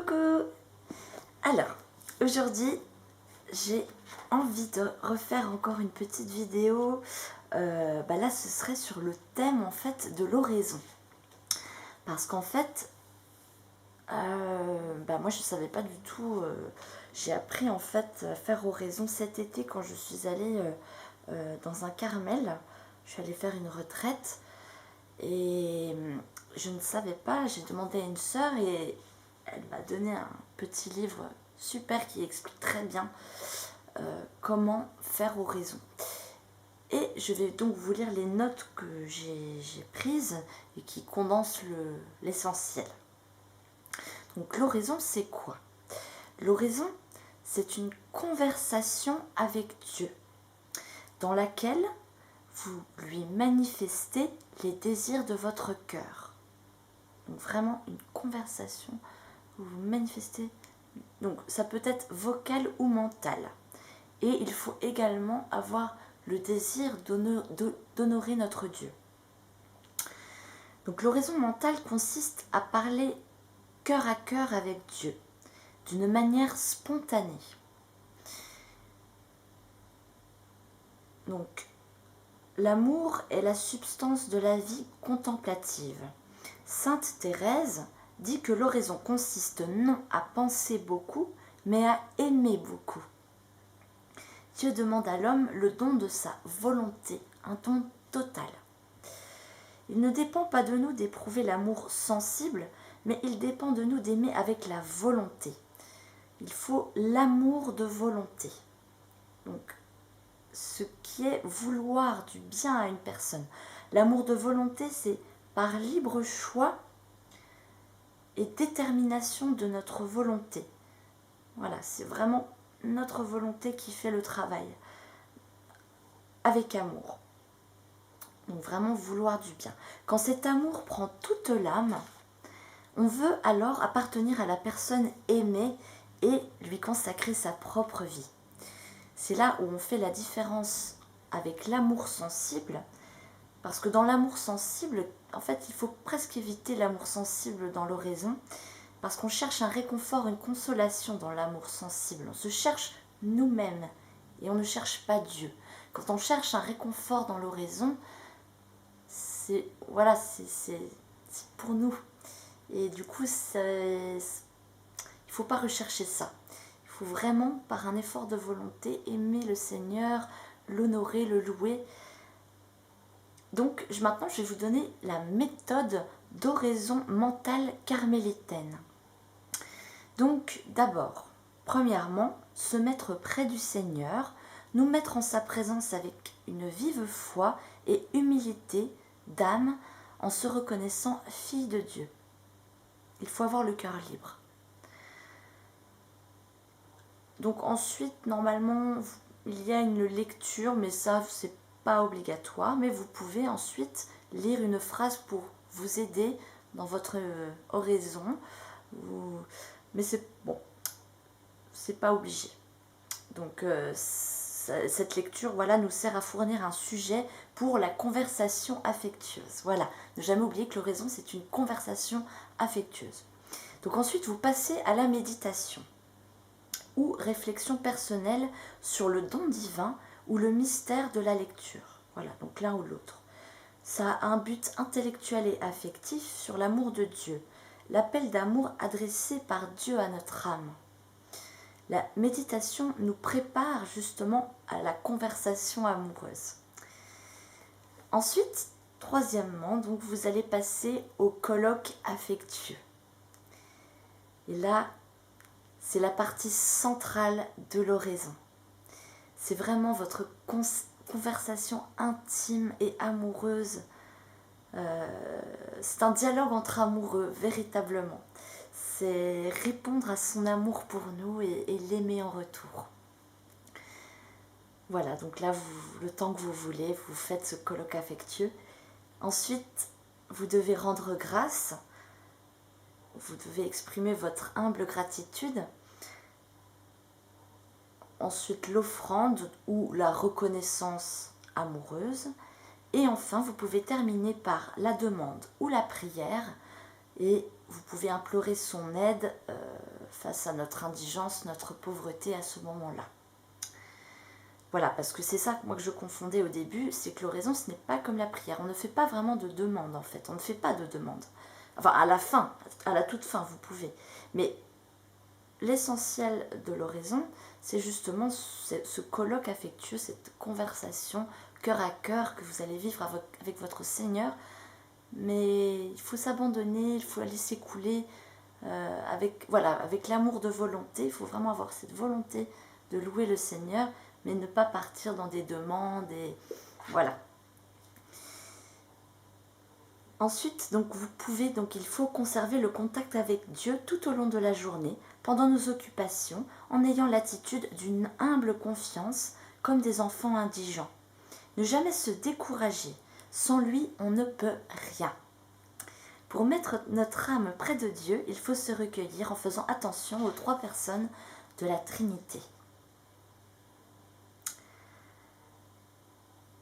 Coucou! Alors, aujourd'hui, j'ai envie de refaire encore une petite vidéo. Là, ce serait sur le thème en fait de l'oraison. Parce qu'en fait, moi je ne savais pas du tout. J'ai appris en fait à faire oraison cet été quand je suis allée dans un Carmel. Je suis allée faire une retraite et je ne savais pas. J'ai demandé à une sœur et elle m'a donné un petit livre super qui explique très bien comment faire oraison. Et je vais donc vous lire les notes que j'ai prises et qui condensent l'essentiel. Donc l'oraison, c'est quoi? L'oraison, c'est une conversation avec Dieu dans laquelle vous lui manifestez les désirs de votre cœur. Donc vraiment une conversation où vous manifestez. Donc ça peut être vocal ou mental. Et il faut également avoir le désir d'honorer notre Dieu. Donc l'oraison mentale consiste à parler cœur à cœur avec Dieu, d'une manière spontanée. Donc l'amour est la substance de la vie contemplative. Sainte Thérèse dit que l'oraison consiste non à penser beaucoup, mais à aimer beaucoup. Dieu demande à l'homme le don de sa volonté, un don total. Il ne dépend pas de nous d'éprouver l'amour sensible, mais il dépend de nous d'aimer avec la volonté. Il faut l'amour de volonté. Donc, ce qui est vouloir du bien à une personne. L'amour de volonté, c'est par libre choix et détermination de notre volonté. Voilà, c'est vraiment notre volonté qui fait le travail avec amour. Donc vraiment vouloir du bien. Quand cet amour prend toute l'âme, on veut alors appartenir à la personne aimée et lui consacrer sa propre vie. C'est là où on fait la différence avec l'amour sensible, parce que dans l'amour sensible, en fait, il faut presque éviter l'amour sensible dans l'oraison, parce qu'on cherche un réconfort, une consolation dans l'amour sensible. On se cherche nous-mêmes et on ne cherche pas Dieu. Quand on cherche un réconfort dans l'oraison, c'est pour nous. Et du coup, il ne faut pas rechercher ça. Il faut vraiment, par un effort de volonté, aimer le Seigneur, l'honorer, le louer. Donc, maintenant, je vais vous donner la méthode d'oraison mentale carmélitaine. Donc, d'abord, premièrement, se mettre près du Seigneur, nous mettre en sa présence avec une vive foi et humilité d'âme en se reconnaissant fille de Dieu. Il faut avoir le cœur libre. Donc ensuite, normalement, il y a une lecture, mais ça, c'est pas obligatoire. Mais vous pouvez ensuite lire une phrase pour vous aider dans votre oraison. Mais c'est bon, c'est pas obligé. Donc cette lecture, nous sert à fournir un sujet pour la conversation affectueuse. Voilà, ne jamais oublier que l'oraison, c'est une conversation affectueuse. Donc ensuite, vous passez à la méditation ou réflexion personnelle sur le don divin ou le mystère de la lecture. Voilà, donc l'un ou l'autre. Ça a un but intellectuel et affectif sur l'amour de Dieu, l'appel d'amour adressé par Dieu à notre âme. La méditation nous prépare justement à la conversation amoureuse. Ensuite, troisièmement, donc vous allez passer au colloque affectueux. Et là, c'est la partie centrale de l'oraison. C'est vraiment votre conversation intime et amoureuse. C'est un dialogue entre amoureux, véritablement. C'est répondre à son amour pour nous et l'aimer en retour. Voilà, donc là, le temps que vous voulez, vous faites ce colloque affectueux. Ensuite, vous devez rendre grâce. Vous devez exprimer votre humble gratitude. Ensuite, l'offrande ou la reconnaissance amoureuse. Et enfin, vous pouvez terminer par la demande ou la prière. Et vous pouvez implorer son aide face à notre indigence, notre pauvreté à ce moment-là. Voilà, parce que c'est ça moi que je confondais au début, c'est que l'oraison, ce n'est pas comme la prière. On ne fait pas vraiment de demande en fait, on ne fait pas de demande. Enfin, à la fin, à la toute fin, vous pouvez. Mais l'essentiel de l'oraison, c'est justement ce colloque affectueux, cette conversation cœur à cœur que vous allez vivre avec votre Seigneur. Mais il faut s'abandonner, il faut laisser couler avec l'amour de volonté. Il faut vraiment avoir cette volonté de louer le Seigneur, mais ne pas partir dans des demandes et voilà. Ensuite, il faut conserver le contact avec Dieu tout au long de la journée, pendant nos occupations, en ayant l'attitude d'une humble confiance, comme des enfants indigents. Ne jamais se décourager. Sans lui, on ne peut rien. Pour mettre notre âme près de Dieu, il faut se recueillir en faisant attention aux 3 personnes de la Trinité.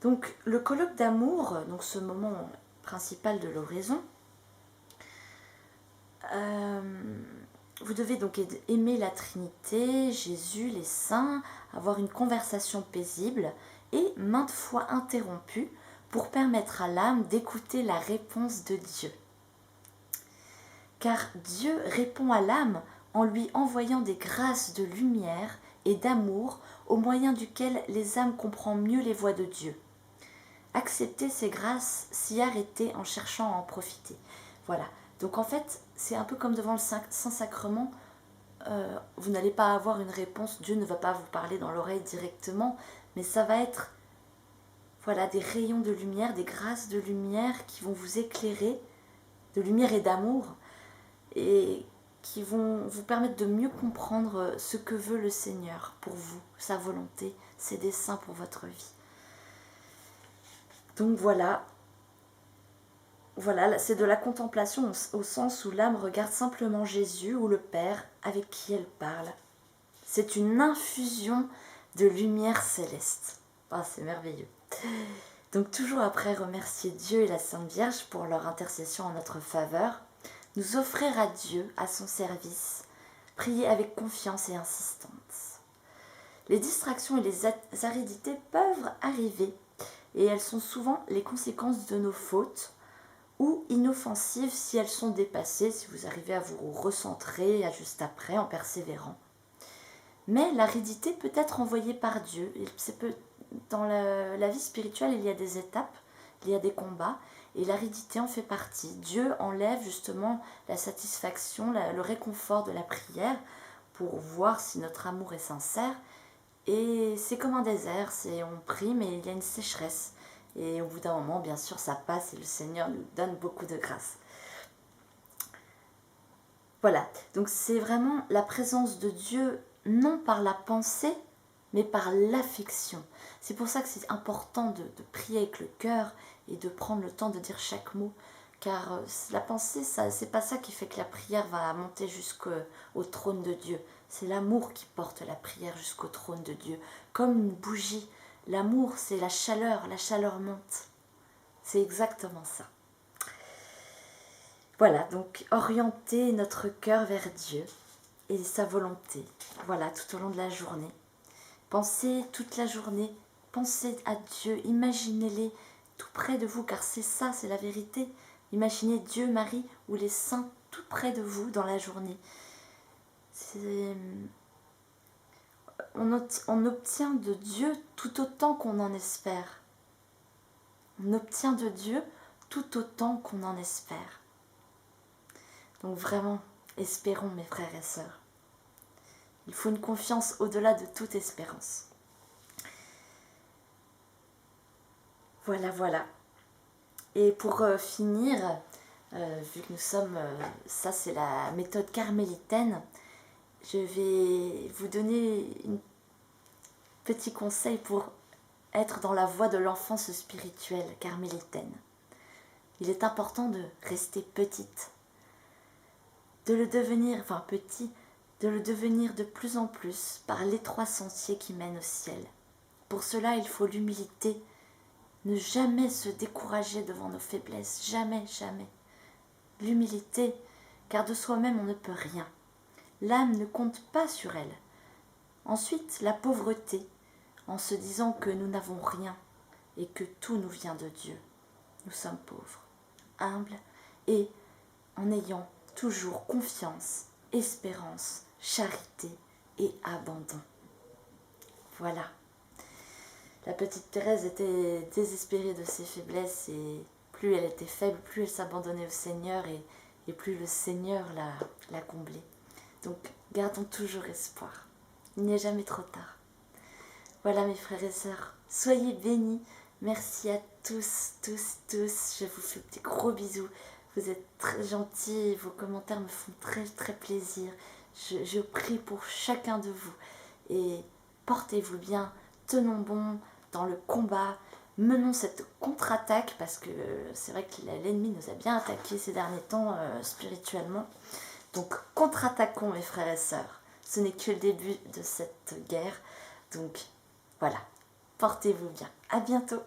Donc, le colloque d'amour, donc ce moment principal de l'oraison, vous devez donc aimer la Trinité, Jésus, les saints, avoir une conversation paisible et maintes fois interrompue pour permettre à l'âme d'écouter la réponse de Dieu. Car Dieu répond à l'âme en lui envoyant des grâces de lumière et d'amour au moyen duquel les âmes comprennent mieux les voies de Dieu. Accepter ces grâces, s'y arrêter en cherchant à en profiter. Voilà. Donc en fait, c'est un peu comme devant le Saint-Sacrement, vous n'allez pas avoir une réponse, Dieu ne va pas vous parler dans l'oreille directement, mais ça va être des rayons de lumière, des grâces de lumière qui vont vous éclairer, de lumière et d'amour, et qui vont vous permettre de mieux comprendre ce que veut le Seigneur pour vous, sa volonté, ses desseins pour votre vie. Donc voilà, c'est de la contemplation au sens où l'âme regarde simplement Jésus ou le Père avec qui elle parle. C'est une infusion de lumière céleste. Ah, c'est merveilleux. Donc toujours après remercier Dieu et la Sainte Vierge pour leur intercession en notre faveur, nous offrir à Dieu, à son service, prier avec confiance et insistance. Les distractions et les aridités peuvent arriver et elles sont souvent les conséquences de nos fautes ou inoffensives si elles sont dépassées, si vous arrivez à vous recentrer juste après en persévérant. Mais l'aridité peut être envoyée par Dieu. Dans la vie spirituelle, il y a des étapes, il y a des combats, et l'aridité en fait partie. Dieu enlève justement la satisfaction, le réconfort de la prière pour voir si notre amour est sincère. Et c'est comme un désert, on prie mais il y a une sécheresse. Et au bout d'un moment, bien sûr, ça passe et le Seigneur nous donne beaucoup de grâce. Voilà, donc c'est vraiment la présence de Dieu, non par la pensée, mais par l'affection. C'est pour ça que c'est important de prier avec le cœur et de prendre le temps de dire chaque mot. Car la pensée, c'est pas ça qui fait que la prière va monter jusqu'au trône de Dieu. C'est l'amour qui porte la prière jusqu'au trône de Dieu. Comme une bougie. L'amour, c'est la chaleur monte. C'est exactement ça. Voilà, donc orienter notre cœur vers Dieu et sa volonté. Voilà, tout au long de la journée. Pensez toute la journée, pensez à Dieu, imaginez-les tout près de vous, car c'est ça, c'est la vérité. Imaginez Dieu, Marie ou les saints tout près de vous dans la journée. On obtient de Dieu tout autant qu'on en espère. On obtient de Dieu tout autant qu'on en espère. Donc vraiment, espérons mes frères et sœurs. Il faut une confiance au-delà de toute espérance. Voilà. Et pour finir, vu que nous sommes, ça c'est la méthode carmélitaine, je vais vous donner un petit conseil pour être dans la voie de l'enfance spirituelle carmélitaine. Il est important de rester petite, de le devenir, de le devenir de plus en plus par l'étroit sentier qui mène au ciel. Pour cela, il faut l'humilité, ne jamais se décourager devant nos faiblesses, jamais. L'humilité, car de soi-même on ne peut rien. l'âme ne compte pas sur elle. Ensuite, la pauvreté, en se disant que nous n'avons rien et que tout nous vient de Dieu. Nous sommes pauvres, humbles et en ayant toujours confiance, espérance, charité et abandon. Voilà. La petite Thérèse était désespérée de ses faiblesses et plus elle était faible, plus elle s'abandonnait au Seigneur et plus le Seigneur la comblait. Donc gardons toujours espoir. Il n'est jamais trop tard. Voilà mes frères et sœurs, soyez bénis. Merci à tous. Je vous fais des gros bisous. Vous êtes très gentils, vos commentaires me font très très plaisir. Je prie pour chacun de vous. Et portez-vous bien, tenons bon dans le combat. Menons cette contre-attaque parce que c'est vrai que l'ennemi nous a bien attaqués ces derniers temps spirituellement. Donc contre-attaquons mes frères et sœurs. Ce n'est que le début de cette guerre. Donc voilà, portez-vous bien. À bientôt.